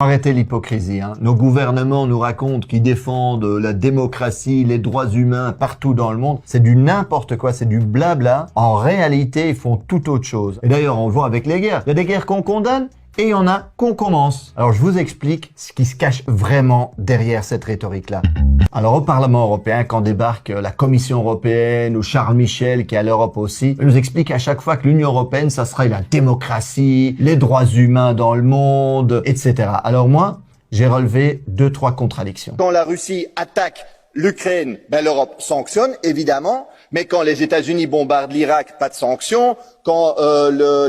Arrêtez l'hypocrisie, hein. Nos gouvernements nous racontent qu'ils défendent la démocratie, les droits humains partout dans le monde. C'est du n'importe quoi, c'est du blabla. En réalité, ils font tout autre chose. Et d'ailleurs, on le voit avec les guerres. Il y a des guerres qu'on condamne et il y en a qu'on commence. Alors, je vous explique ce qui se cache vraiment derrière cette rhétorique-là. Alors, au Parlement européen, quand débarque la Commission européenne ou Charles Michel, qui est à l'Europe aussi, il nous explique à chaque fois que l'Union européenne, ça sera la démocratie, les droits humains dans le monde, etc. Alors moi, j'ai relevé 2-3 contradictions. Quand la Russie attaque l'Ukraine, l'Europe sanctionne, évidemment, mais quand les États-Unis bombardent l'Irak, pas de sanctions. Quand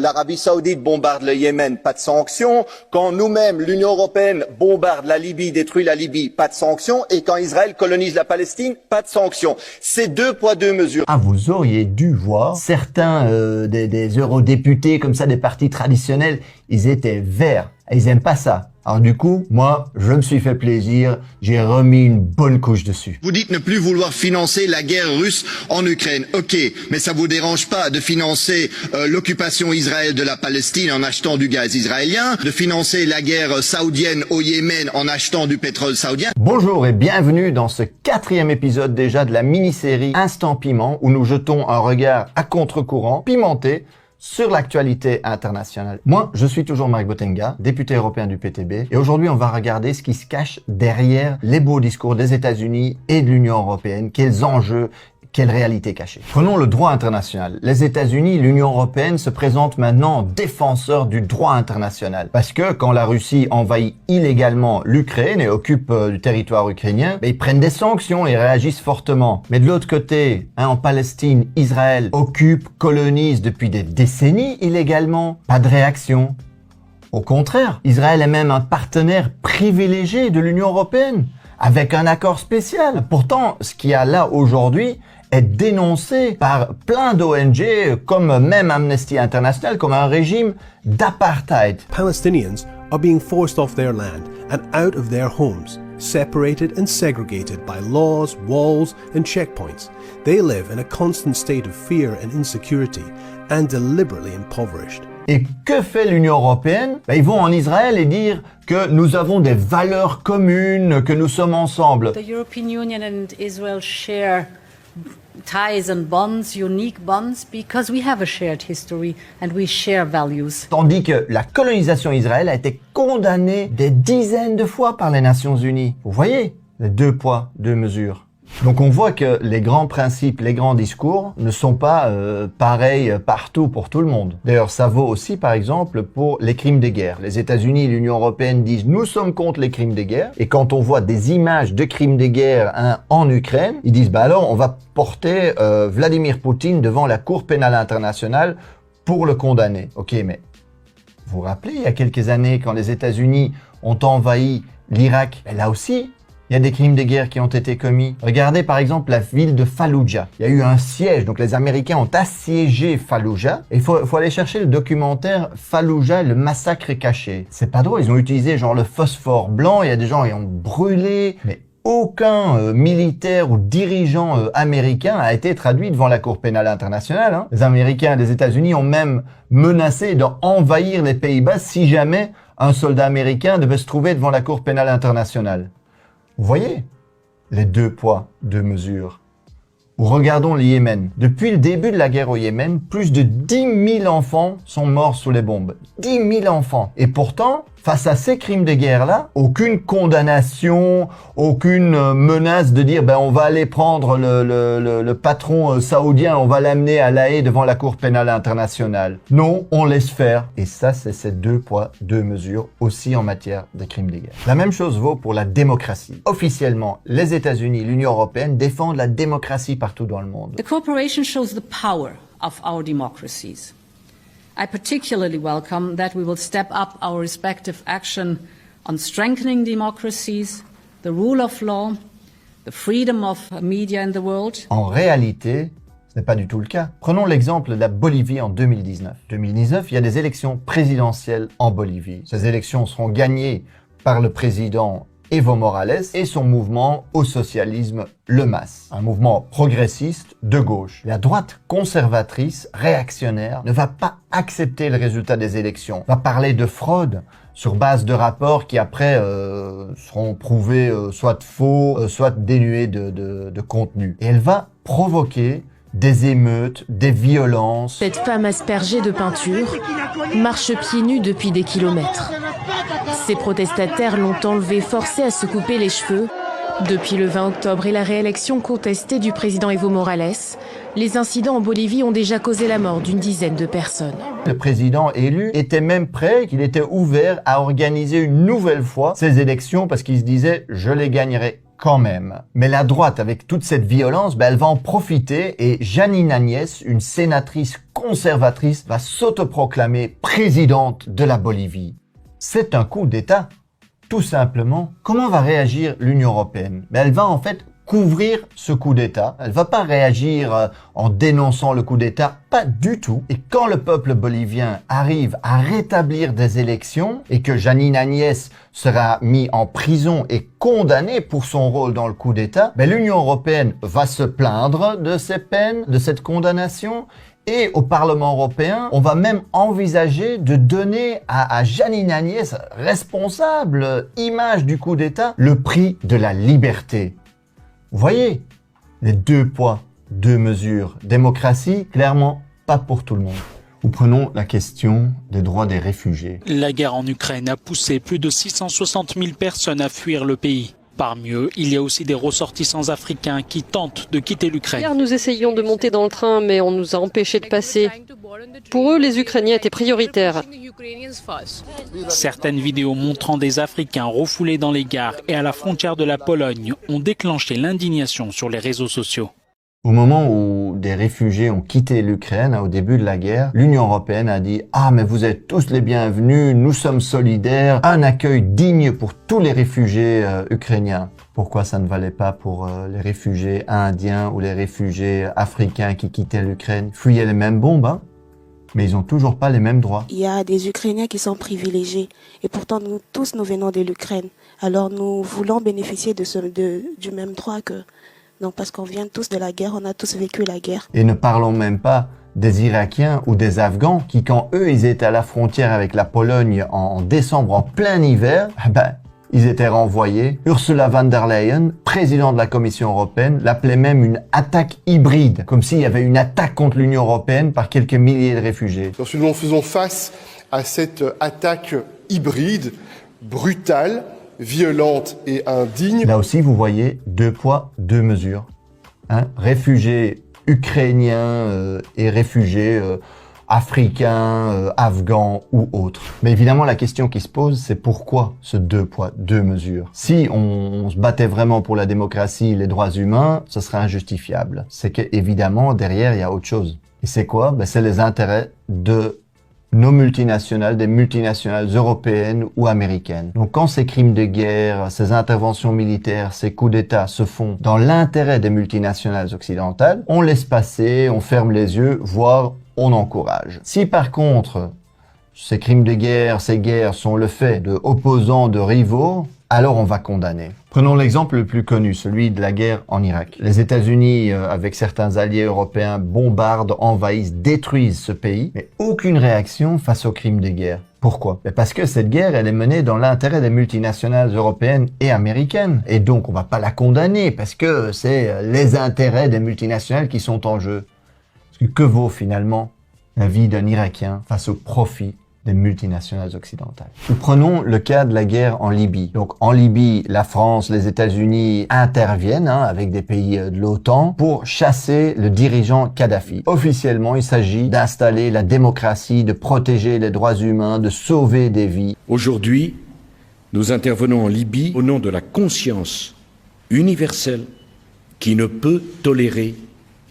l'Arabie Saoudite bombarde le Yémen, pas de sanctions. Quand nous-mêmes, l'Union Européenne, bombarde la Libye, détruit la Libye, pas de sanctions. Et quand Israël colonise la Palestine, pas de sanctions. C'est 2 poids 2 mesures. Ah, vous auriez dû voir certains des eurodéputés comme ça, des partis traditionnels, ils étaient verts. Ils aiment pas ça. Alors du coup, moi, je me suis fait plaisir, j'ai remis une bonne couche dessus. Vous dites ne plus vouloir financer la guerre russe en Ukraine. Ok, mais ça vous dérange pas de financer l'occupation Israël de la Palestine en achetant du gaz israélien, de financer la guerre saoudienne au Yémen en achetant du pétrole saoudien? Bonjour et bienvenue dans ce 4e épisode déjà de la mini-série Instant Piment où nous jetons un regard à contre-courant, pimenté, sur l'actualité internationale. Moi, je suis toujours Marc Botenga, député européen du PTB, et aujourd'hui, on va regarder ce qui se cache derrière les beaux discours des États-Unis et de l'Union européenne, quels enjeux, quelle réalité cachée. Prenons le droit international. Les États-Unis, l'Union européenne se présentent maintenant en défenseurs du droit international. Parce que quand la Russie envahit illégalement l'Ukraine et occupe du territoire ukrainien, ils prennent des sanctions et réagissent fortement. Mais de l'autre côté, en Palestine, Israël occupe, colonise depuis des décennies illégalement. Pas de réaction. Au contraire, Israël est même un partenaire privilégié de l'Union européenne, avec un accord spécial. Pourtant, ce qu'il y a là aujourd'hui est dénoncé par plein d'ONG, comme même Amnesty International, comme un régime d'apartheid. Palestinians are being forced off their land and out of their homes, separated and segregated by laws, walls and checkpoints. They live in a constant state of fear and insecurity and deliberately impoverished. Et que fait l'Union européenne? Ils vont en Israël et dire que nous avons des valeurs communes, que nous sommes ensemble. The European Union and Israel share ties and bonds, unique bonds, because we have a shared history and we share values. Tandis que la colonisation israélienne a été condamnée des dizaines de fois par les Nations Unies. Vous voyez, les 2 poids, 2 mesures. Donc on voit que les grands principes, les grands discours ne sont pas pareils partout pour tout le monde. D'ailleurs, ça vaut aussi par exemple pour les crimes de guerre. Les États-Unis et l'Union européenne disent nous sommes contre les crimes de guerre. Et quand on voit des images de crimes de guerre en Ukraine, ils disent alors on va porter Vladimir Poutine devant la Cour pénale internationale pour le condamner. Ok, mais vous vous rappelez il y a quelques années quand les États-Unis ont envahi l'Irak, là aussi il y a des crimes de guerre qui ont été commis. Regardez par exemple la ville de Fallujah. Il y a eu un siège, donc les Américains ont assiégé Fallujah. Et il faut aller chercher le documentaire Fallujah, le massacre caché. C'est pas drôle, ils ont utilisé genre le phosphore blanc, il y a des gens qui ont brûlé. Mais aucun militaire ou dirigeant américain a été traduit devant la Cour pénale internationale. Hein. Les Américains et les États-Unis ont même menacé d'envahir les Pays-Bas si jamais un soldat américain devait se trouver devant la Cour pénale internationale. Vous voyez les 2 poids, 2 mesures. Ou regardons le Yémen. Depuis le début de la guerre au Yémen, plus de 10 000 enfants sont morts sous les bombes. 10 000 enfants. Et pourtant, face à ces crimes de guerre-là, aucune condamnation, aucune menace de dire on va aller prendre le patron saoudien, on va l'amener à La Haye devant la Cour pénale internationale. Non, on laisse faire. Et ça, c'est ces 2 poids, 2 mesures aussi en matière de crimes de guerre. La même chose vaut pour la démocratie. Officiellement, les États-Unis, l'Union européenne défendent la démocratie partout dans le monde. The cooperation shows the power of our democracies. I particularly welcome that we will step up our respective action on strengthening democracies, the rule of law, the freedom of media in the world. En réalité, ce n'est pas du tout le cas. Prenons l'exemple de la Bolivie en 2019. 2019, il y a des élections présidentielles en Bolivie. Ces élections seront gagnées par le président Evo Morales et son mouvement au socialisme, le MAS, un mouvement progressiste de gauche. La droite conservatrice, réactionnaire, ne va pas accepter le résultat des élections, va parler de fraude sur base de rapports qui après seront prouvés soit faux, soit dénués de contenu. Et elle va provoquer des émeutes, des violences. Cette femme aspergée de peinture marche pieds nus depuis des kilomètres. Ces protestataires l'ont enlevée, forcée à se couper les cheveux. Depuis le 20 octobre et la réélection contestée du président Evo Morales, les incidents en Bolivie ont déjà causé la mort d'une dizaine de personnes. Le président élu était même prêt, qu'il était ouvert à organiser une nouvelle fois ces élections parce qu'il se disait « je les gagnerai ». Quand même. Mais la droite, avec toute cette violence, elle va en profiter et Janine Agnès, une sénatrice conservatrice, va s'autoproclamer présidente de la Bolivie. C'est un coup d'État, tout simplement. Comment va réagir l'Union européenne? Elle va en fait couvrir ce coup d'État. Elle va pas réagir en dénonçant le coup d'État, pas du tout. Et quand le peuple bolivien arrive à rétablir des élections et que Janine Agnès sera mis en prison et condamné pour son rôle dans le coup d'État, l'Union européenne va se plaindre de ces peines, de cette condamnation. Et au Parlement européen, on va même envisager de donner à Janine Agnès, responsable, image du coup d'État, le prix de la liberté. Vous voyez, les 2 poids, 2 mesures. Démocratie, clairement, pas pour tout le monde. Ou prenons la question des droits des réfugiés. La guerre en Ukraine a poussé plus de 660 000 personnes à fuir le pays. Parmi eux, il y a aussi des ressortissants africains qui tentent de quitter l'Ukraine. Hier, nous essayions de monter dans le train, mais on nous a empêchés de passer. Pour eux, les Ukrainiens étaient prioritaires. Certaines vidéos montrant des Africains refoulés dans les gares et à la frontière de la Pologne ont déclenché l'indignation sur les réseaux sociaux. Au moment où des réfugiés ont quitté l'Ukraine, au début de la guerre, l'Union européenne a dit « Ah, mais vous êtes tous les bienvenus, nous sommes solidaires, un accueil digne pour tous les réfugiés ukrainiens ». Pourquoi ça ne valait pas pour les réfugiés indiens ou les réfugiés africains qui quittaient l'Ukraine? Fuyaient les mêmes bombes, hein, mais ils n'ont toujours pas les mêmes droits. Il y a des Ukrainiens qui sont privilégiés et pourtant nous tous nous venons de l'Ukraine. Alors nous voulons bénéficier du même droit que... Donc parce qu'on vient tous de la guerre, on a tous vécu la guerre. Et ne parlons même pas des Irakiens ou des Afghans qui, quand eux, ils étaient à la frontière avec la Pologne en décembre, en plein hiver, ils étaient renvoyés. Ursula von der Leyen, présidente de la Commission européenne, l'appelait même une attaque hybride, comme s'il y avait une attaque contre l'Union européenne par quelques milliers de réfugiés. Lorsque nous faisons face à cette attaque hybride, brutale, violente et indigne. Là aussi, vous voyez 2 poids, 2 mesures. Réfugiés ukrainiens et réfugiés africains, afghans ou autres. Mais évidemment, la question qui se pose, c'est pourquoi ce 2 poids, 2 mesures? Si on se battait vraiment pour la démocratie, les droits humains, ce serait injustifiable. C'est qu'évidemment, derrière, il y a autre chose. Et c'est quoi? C'est les intérêts de nos multinationales, des multinationales européennes ou américaines. Donc quand ces crimes de guerre, ces interventions militaires, ces coups d'État se font dans l'intérêt des multinationales occidentales, on laisse passer, on ferme les yeux, voire on encourage. Si par contre, ces crimes de guerre, ces guerres sont le fait de opposants, de rivaux, alors on va condamner. Prenons l'exemple le plus connu, celui de la guerre en Irak. Les États-Unis, avec certains alliés européens, bombardent, envahissent, détruisent ce pays, mais aucune réaction face aux crimes de guerre. Pourquoi? Parce que cette guerre, elle est menée dans l'intérêt des multinationales européennes et américaines. Et donc, on va pas la condamner, parce que c'est les intérêts des multinationales qui sont en jeu. Parce que vaut finalement la vie d'un Irakien face au profit des multinationales occidentales. Nous prenons le cas de la guerre en Libye. Donc en Libye, la France, les États-Unis interviennent avec des pays de l'OTAN pour chasser le dirigeant Kadhafi. Officiellement, il s'agit d'installer la démocratie, de protéger les droits humains, de sauver des vies. Aujourd'hui, nous intervenons en Libye au nom de la conscience universelle qui ne peut tolérer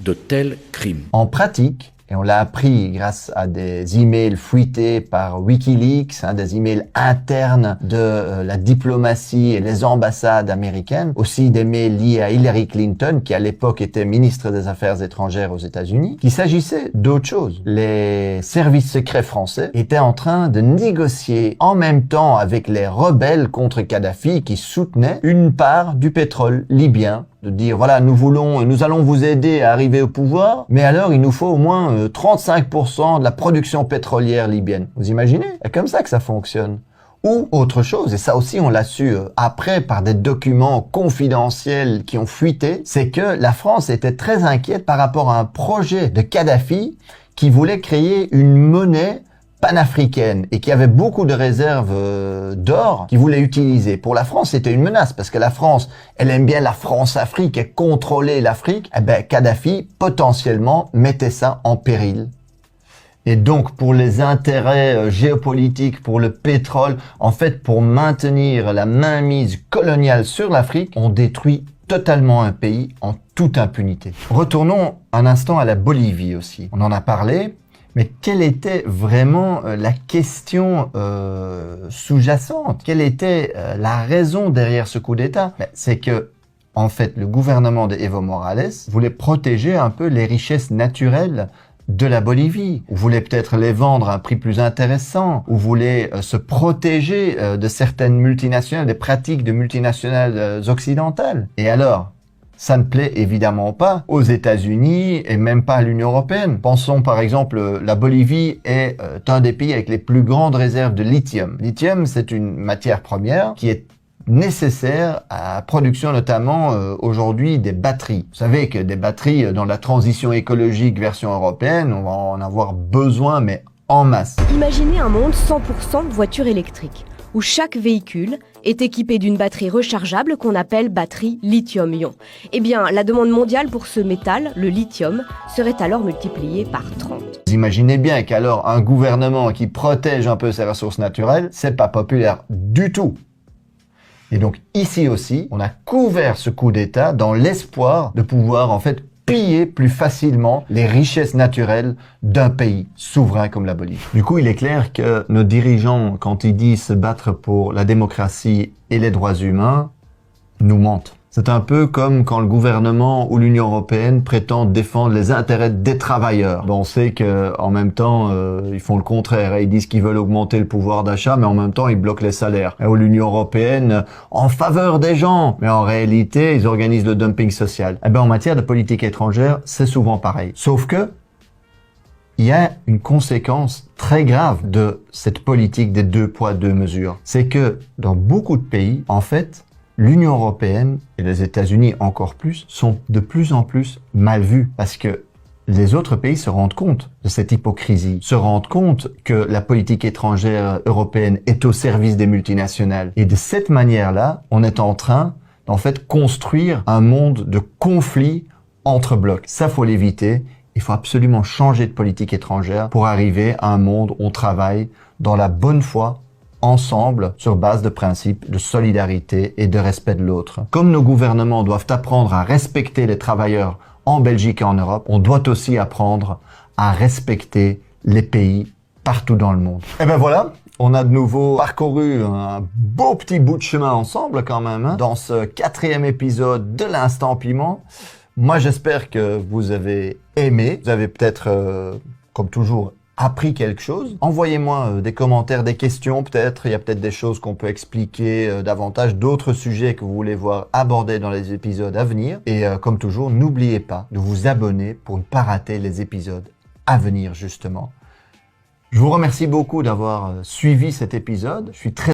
de tels crimes. En pratique, Et on l'a appris grâce à des emails fuités par Wikileaks, des emails internes de la diplomatie et les ambassades américaines, aussi des mails liés à Hillary Clinton, qui à l'époque était ministre des Affaires étrangères aux États-Unis, qu'il s'agissait d'autre chose. Les services secrets français étaient en train de négocier en même temps avec les rebelles contre Kadhafi qui soutenaient une part du pétrole libyen, de dire voilà, nous allons vous aider à arriver au pouvoir, mais alors il nous faut au moins 35% de la production pétrolière libyenne. Vous imaginez? C'est comme ça que ça fonctionne. Ou autre chose, et ça aussi on l'a su après par des documents confidentiels qui ont fuité, c'est que la France était très inquiète par rapport à un projet de Kadhafi qui voulait créer une monnaie panafricaine et qui avait beaucoup de réserves d'or qu'il voulait utiliser. Pour la France, c'était une menace parce que la France, elle aime bien la France-Afrique et contrôler l'Afrique. Eh ben, Kadhafi, potentiellement, mettait ça en péril. Et donc, pour les intérêts géopolitiques, pour le pétrole, en fait, pour maintenir la mainmise coloniale sur l'Afrique, on détruit totalement un pays en toute impunité. Retournons un instant à la Bolivie aussi. On en a parlé. Mais quelle était vraiment la question sous-jacente? Quelle était la raison derrière ce coup d'État? C'est que, en fait, le gouvernement de Evo Morales voulait protéger un peu les richesses naturelles de la Bolivie, ou voulait peut-être les vendre à un prix plus intéressant, ou voulait se protéger de certaines multinationales, des pratiques de multinationales occidentales. Et alors, ça ne plaît évidemment pas aux États-Unis et même pas à l'Union européenne. Pensons par exemple, la Bolivie est un des pays avec les plus grandes réserves de lithium. Lithium, c'est une matière première qui est nécessaire à la production notamment aujourd'hui des batteries. Vous savez que des batteries dans la transition écologique version européenne, on va en avoir besoin mais en masse. Imaginez un monde 100% de voitures électriques, où chaque véhicule est équipé d'une batterie rechargeable qu'on appelle batterie lithium-ion. Eh bien, la demande mondiale pour ce métal, le lithium, serait alors multipliée par 30. Vous imaginez bien qu'alors un gouvernement qui protège un peu ses ressources naturelles, c'est pas populaire du tout. Et donc ici aussi, on a couvert ce coup d'État dans l'espoir de pouvoir en fait piller plus facilement les richesses naturelles d'un pays souverain comme la Bolivie. Du coup, il est clair que nos dirigeants, quand ils disent se battre pour la démocratie et les droits humains, nous mentent. C'est un peu comme quand le gouvernement ou l'Union européenne prétendent défendre les intérêts des travailleurs. Bon, on sait que en même temps, ils font le contraire. Ils disent qu'ils veulent augmenter le pouvoir d'achat, mais en même temps, ils bloquent les salaires. Ou l'Union européenne en faveur des gens, mais en réalité, ils organisent le dumping social. Eh ben, en matière de politique étrangère, c'est souvent pareil. Sauf que il y a une conséquence très grave de cette politique des 2 poids 2 mesures. C'est que dans beaucoup de pays, en fait, l'Union européenne et les États-Unis encore plus sont de plus en plus mal vus parce que les autres pays se rendent compte de cette hypocrisie, se rendent compte que la politique étrangère européenne est au service des multinationales. Et de cette manière-là, on est en train d'en fait construire un monde de conflits entre blocs. Ça, faut l'éviter. Il faut absolument changer de politique étrangère pour arriver à un monde où on travaille dans la bonne foi, ensemble, sur base de principes de solidarité et de respect de l'autre. Comme nos gouvernements doivent apprendre à respecter les travailleurs en Belgique et en Europe, on doit aussi apprendre à respecter les pays partout dans le monde. Et ben voilà, on a de nouveau parcouru un beau petit bout de chemin ensemble quand même, dans ce 4e épisode de l'Instant Piment. Moi, j'espère que vous avez aimé. Vous avez peut-être, comme toujours, appris quelque chose. Envoyez-moi des commentaires, des questions peut-être. Il y a peut-être des choses qu'on peut expliquer davantage, d'autres sujets que vous voulez voir abordés dans les épisodes à venir. Et comme toujours, n'oubliez pas de vous abonner pour ne pas rater les épisodes à venir justement. Je vous remercie beaucoup d'avoir suivi cet épisode. Je suis très